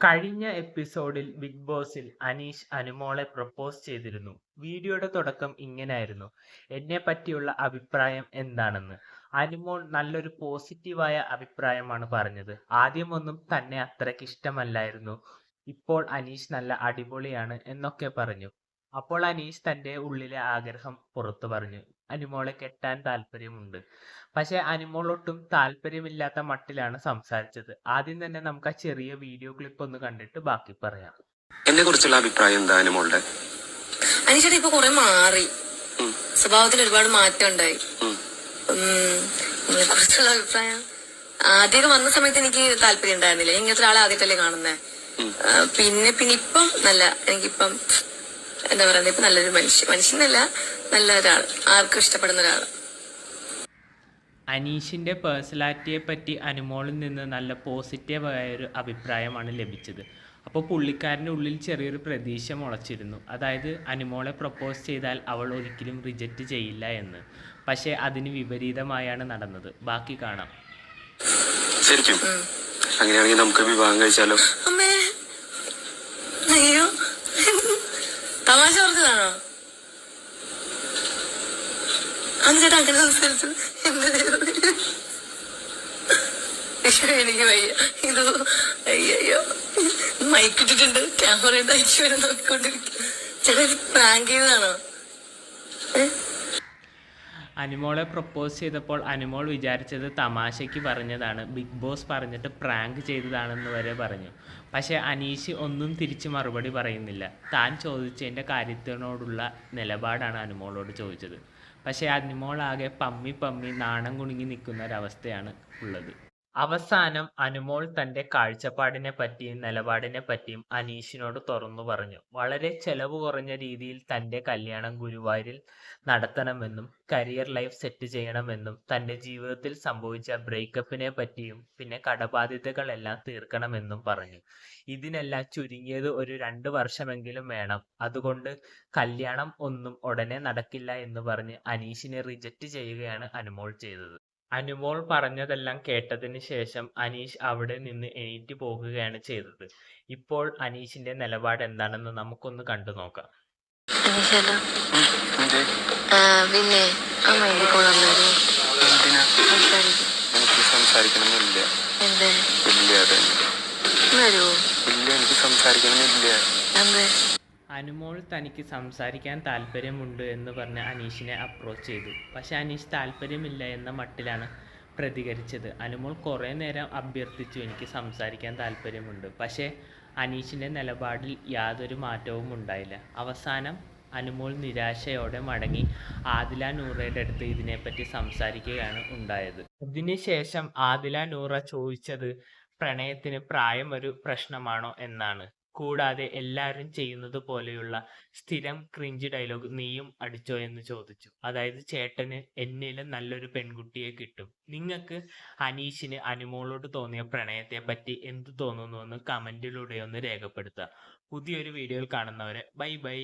കഴിഞ്ഞ എപ്പിസോഡിൽ ബിഗ് ബോസിൽ അനീഷ് അനുമോളെ പ്രപ്പോസ് ചെയ്തിരുന്നു. വീഡിയോയുടെ തുടക്കം ഇങ്ങനായിരുന്നു: എന്നെ പറ്റിയുള്ള അഭിപ്രായം എന്താണെന്ന്. അനുമോൾ നല്ലൊരു പോസിറ്റീവായ അഭിപ്രായമാണ് പറഞ്ഞത്. ആദ്യമൊന്നും തന്നെ അത്രയ്ക്ക് ഇഷ്ടമല്ലായിരുന്നു, ഇപ്പോൾ അനീഷ് നല്ല അടിപൊളിയാണ് എന്നൊക്കെ പറഞ്ഞു. അപ്പോൾ അനീഷ് തന്റെ ഉള്ളിലെ ആഗ്രഹം പുറത്തു പറഞ്ഞു: അനുമോളെ കെട്ടാൻ താല്പര്യമുണ്ട്. പക്ഷെ അനുമോൾ ഒട്ടും താല്പര്യമില്ലാത്ത മട്ടിലാണ് സംസാരിച്ചത്. ആദ്യം തന്നെ നമുക്ക് ആ ചെറിയ വീഡിയോ ക്ലിപ്പ് ഒന്ന് കണ്ടിട്ട് ബാക്കി പറയാം. എന്നെ കുറിച്ചുള്ള അഭിപ്രായം എന്താ അനുമോളുടെ? അനീഷേട്ടാ ഇപ്പൊ കുറെ മാറി, സ്വഭാവത്തിൽ ഒരുപാട് മാറ്റം ഉണ്ടായി. ഇതിനെ കുറിച്ചുള്ള അഭിപ്രായം, ആദ്യമൊക്കെ വന്ന സമയത്ത് എനിക്ക് താല്പര്യം ഉണ്ടായിരുന്നില്ല. ഇങ്ങനത്തെ ഒരാളെ ആദ്യമായിട്ടല്ലേ കാണുന്നേ. പിന്നെ ഇപ്പം എനിക്കിപ്പം എന്താ പറയുന്നത്, ഇപ്പൊ നല്ലൊരു മനുഷ്യനല്ല, നല്ല ഒരാൾ, ആർക്കും ഇഷ്ടപ്പെടുന്ന ഒരാൾ. അനീഷിന്റെ പേഴ്സണാലിറ്റിയെ പറ്റി അനുമോളിൽ നിന്ന് നല്ല പോസിറ്റീവായ ഒരു അഭിപ്രായമാണ് ലഭിച്ചത്. അപ്പോൾ പുള്ളിക്കാരൻ്റെ ഉള്ളിൽ ചെറിയൊരു പ്രതീക്ഷ മുളച്ചിരുന്നു. അതായത് അനുമോളെ പ്രപ്പോസ് ചെയ്താൽ അവൾ ഒരിക്കലും റിജക്റ്റ് ചെയ്യില്ല എന്ന്. പക്ഷേ അതിന് വിപരീതമായാണ് നടന്നത്. ബാക്കി കാണാം. ശരിക്കും അങ്ങനെയാണെങ്കിൽ നമുക്ക് വിവാഹം കഴിച്ചാലോ? അമ്മേ, അയ്യോ, തമാശ പറഞ്ഞതാണോ? ചേട്ടാ അങ്ങനെ സംസാരിച്ചു എനിക്ക് വയ്യ. ഇത് അയ്യോ, മൈക്കിട്ടിട്ടുണ്ട്, ക്യാമറ അയച്ചു വരെ നോക്കിക്കൊണ്ടിരിക്കും. ചേട്ടാ ഇത് പ്രാങ്ക് ചെയ്തതാണോ? അനുമോളെ പ്രപ്പോസ് ചെയ്തപ്പോൾ അനുമോൾ വിചാരിച്ചത് തമാശയ്ക്ക് പറഞ്ഞതാണ്, ബിഗ് ബോസ് പറഞ്ഞിട്ട് പ്രാങ്ക് ചെയ്തതാണെന്ന് വരെ പറഞ്ഞു. പക്ഷേ അനീഷ് ഒന്നും തിരിച്ച് മറുപടി പറയുന്നില്ല. താൻ ചോദിച്ചതിൻ്റെ കാര്യത്തിനോടുള്ള നിലപാടാണ് അനുമോളോട് ചോദിച്ചത്. പക്ഷേ അനുമോൾ ആകെ പമ്മി നാണം കുണുങ്ങി നിൽക്കുന്ന ഒരവസ്ഥയാണ് ഉള്ളത്. അവസാനം അനുമോൾ തന്റെ കാഴ്ചപ്പാടിനെ പറ്റിയും നിലപാടിനെ പറ്റിയും അനീഷിനോട് തുറന്നു പറഞ്ഞു. വളരെ ചെലവ് കുറഞ്ഞ രീതിയിൽ തന്റെ കല്യാണം ഗുരുവായൂരിൽ നടത്തണമെന്നും കരിയർ ലൈഫ് സെറ്റ് ചെയ്യണമെന്നും തന്റെ ജീവിതത്തിൽ സംഭവിച്ച ബ്രേക്കപ്പിനെ പറ്റിയും പിന്നെ കടബാധ്യതകളെല്ലാം തീർക്കണമെന്നും പറഞ്ഞു. ഇതിനെല്ലാം ചുരുങ്ങിയത് ഒരു 2 വർഷമെങ്കിലും വേണം. അതുകൊണ്ട് കല്യാണം ഒന്നും ഉടനെ നടക്കില്ല എന്ന് പറഞ്ഞ് അനീഷിനെ റിജക്റ്റ് ചെയ്യുകയാണ് അനുമോൾ ചെയ്തത്. അനുമോൾ പറഞ്ഞതെല്ലാം കേട്ടതിന് ശേഷം അനീഷ് അവിടെ നിന്ന് എണീറ്റ് പോകുകയാണ് ചെയ്തത്. ഇപ്പോൾ അനീഷിന്റെ നിലപാട് എന്താണെന്ന് നമുക്കൊന്ന് കണ്ടു നോക്കാം. പിന്നെ എനിക്ക് സംസാരിക്കണമെന്നില്ല. എനിക്ക് സംസാരിക്കണമെന്നില്ല. അനുമോൾ തനിക്ക് സംസാരിക്കാൻ താല്പര്യമുണ്ട് എന്ന് പറഞ്ഞ് അനീഷിനെ അപ്രോച്ച് ചെയ്തു. പക്ഷെ അനീഷ് താല്പര്യമില്ല എന്ന മട്ടിലാണ് പ്രതികരിച്ചത്. അനുമോൾ കുറേ നേരം അഭ്യർത്ഥിച്ചു, എനിക്ക് സംസാരിക്കാൻ താല്പര്യമുണ്ട്. പക്ഷേ അനീഷിൻ്റെ നിലപാടിൽ യാതൊരു മാറ്റവും ഉണ്ടായില്ല. അവസാനം അനുമോൾ നിരാശയോടെ മടങ്ങി ആദില നൂറയുടെ അടുത്ത് ഇതിനെപ്പറ്റി സംസാരിക്കുകയാണ് ഉണ്ടായത്. ഇതിനുശേഷം ആദില നൂറ ചോദിച്ചത് പ്രണയത്തിന് പ്രായം ഒരു പ്രശ്നമാണോ എന്നാണ്. കൂടാതെ എല്ലാവരും ചെയ്യുന്നത് പോലെയുള്ള സ്ഥിരം ക്രിഞ്ച് ഡയലോഗ് നീയും അടിച്ചോ എന്ന് ചോദിച്ചു. അതായത് ചേട്ടന് എന്നിലും നല്ലൊരു പെൺകുട്ടിയെ കിട്ടും. നിങ്ങൾക്ക് അനീഷിന് അനുമോളോട് തോന്നിയ പ്രണയത്തെ പറ്റി എന്ത് തോന്നുന്നു എന്ന് കമന്റിലൂടെ ഒന്ന് രേഖപ്പെടുത്തുക. പുതിയൊരു വീഡിയോയിൽ കാണുന്നവരെ ബൈ ബൈ.